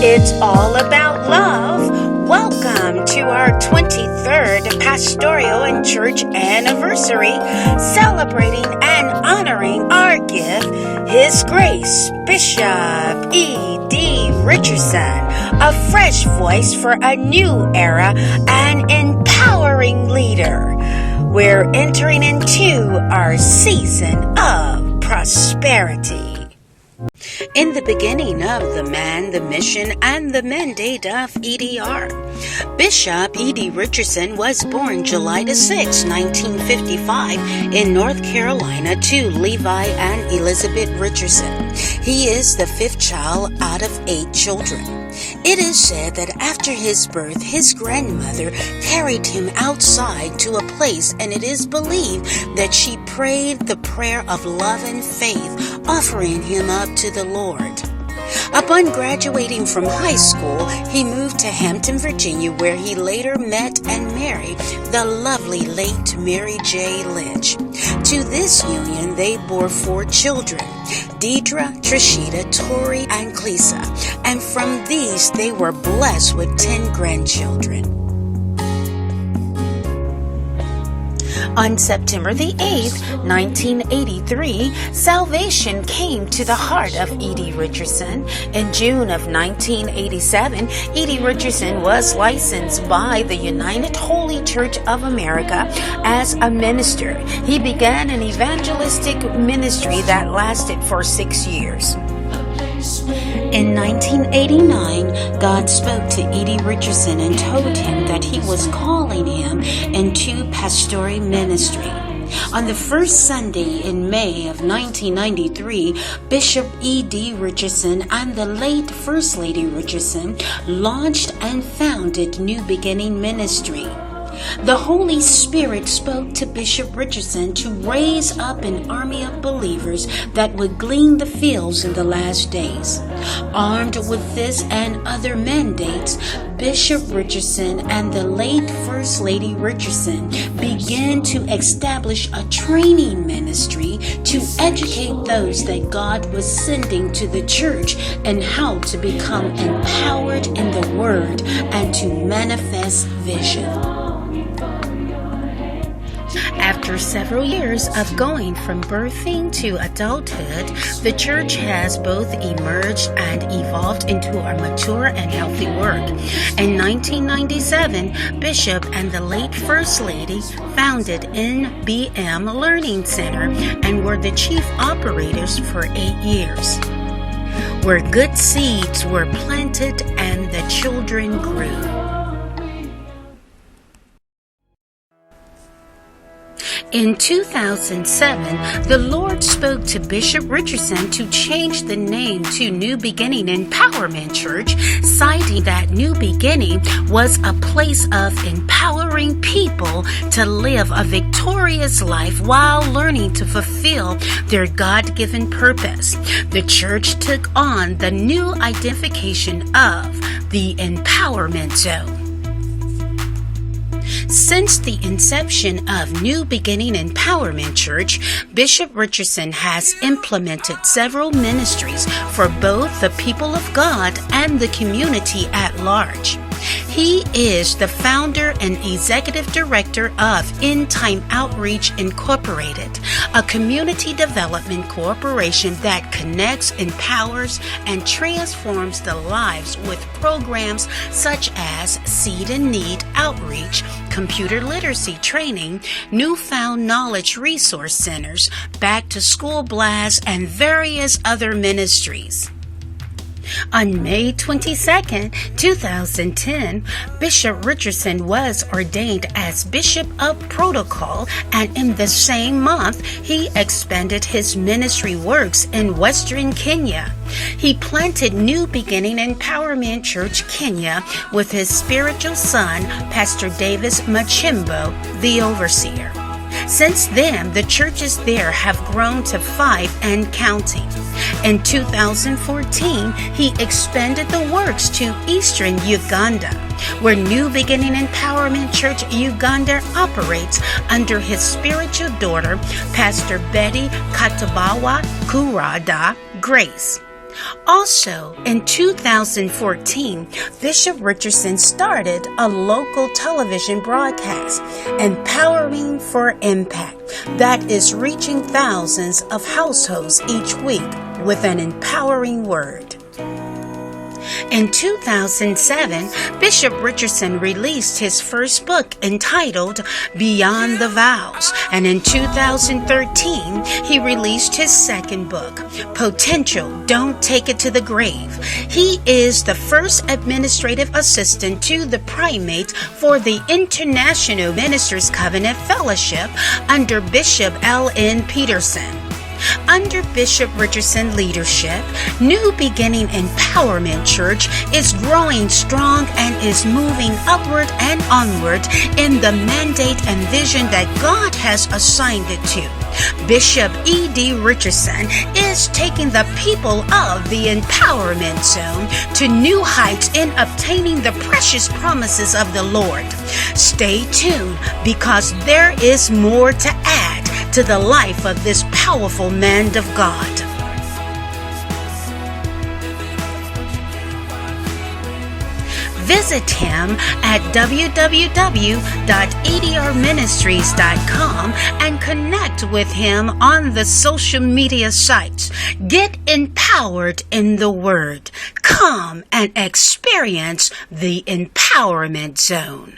It's all about love. Welcome to our 23rd Pastoral and Church Anniversary, celebrating and honoring our gift, His Grace, Bishop E.D. Richardson, a fresh voice for a new era and empowering leader. We're entering into our season of prosperity. In the beginning of the man, the mission, and the mandate of EDR, Bishop E.D. Richardson was born July 6, 1955 in North Carolina to Levi and Elizabeth Richardson. He is the fifth child out of 8 children. It is said that after his birth, his grandmother carried him outside to a place, and it is believed that she prayed the prayer of love and faith, offering him up to the Lord. Upon graduating from high school, he moved to Hampton, Virginia, where he later met and married the lovely late Mary J. Lynch. To this union, they bore 4 children, Deidre, Trishita, Tori, and Clesa, and from these they were blessed with 10 grandchildren. On September the 8th, 1983, salvation came to the heart of E.D. Richardson. In June of 1987, E.D. Richardson was licensed by the United Holy Church of America as a minister. He began an evangelistic ministry that lasted for 6 years. In 1989, God spoke to E.D. Richardson and told him that he was calling him into pastoral ministry. On the first Sunday in May of 1993, Bishop E.D. Richardson and the late First Lady Richardson launched and founded New Beginning Ministry. The Holy Spirit spoke to Bishop Richardson to raise up an army of believers that would glean the fields in the last days. Armed with this and other mandates, Bishop Richardson and the late First Lady Richardson began to establish a training ministry to educate those that God was sending to the church and how to become empowered in the Word and to manifest vision. After several years of going from birthing to adulthood, the church has both emerged and evolved into a mature and healthy work. In 1997, Bishop and the late First Lady founded NBM Learning Center and were the chief operators for 8 years, where good seeds were planted and the children grew. In 2007, the Lord spoke to Bishop Richardson to change the name to New Beginning Empowerment Church, citing that New Beginning was a place of empowering people to live a victorious life while learning to fulfill their God-given purpose. The church took on the new identification of the Empowerment Zone. Since the inception of New Beginning Empowerment Church, Bishop Richardson has implemented several ministries for both the people of God and the community at large. He is the founder and executive director of End Time Outreach Incorporated, a community development corporation that connects, empowers, and transforms the lives with programs such as Seed and Need Outreach, computer literacy training, newfound knowledge resource centers, back to school blasts, and various other ministries. On May 22, 2010, Bishop Richardson was ordained as Bishop of Protocol, and in the same month, he expanded his ministry works in Western Kenya. He planted New Beginning Empowerment Church, Kenya, with his spiritual son, Pastor Davis Machimbo, the overseer. Since then, the churches there have grown to 5 and counting. In 2014, he expanded the works to Eastern Uganda, where New Beginning Empowerment Church Uganda operates under his spiritual daughter, Pastor Betty Katabawa Kurada Grace. Also, in 2014, Bishop Richardson started a local television broadcast, Empowering for Impact, that is reaching thousands of households each week with an empowering word. In 2007, Bishop Richardson released his first book entitled Beyond the Vows, and in 2013, he released his second book, Potential, Don't Take It to the Grave. He is the first administrative assistant to the primate for the International Ministers Covenant Fellowship under Bishop L.N. Peterson. Under Bishop Richardson leadership, New Beginning Empowerment Church is growing strong and is moving upward and onward in the mandate and vision that God has assigned it to. Bishop E.D. Richardson is taking the people of the empowerment zone to new heights in obtaining the precious promises of the Lord. Stay tuned, because there is more to add to the life of this powerful man of God. Visit him at www.edrministries.com and connect with him on the social media sites. Get empowered in the Word. Come and experience the Empowerment Zone.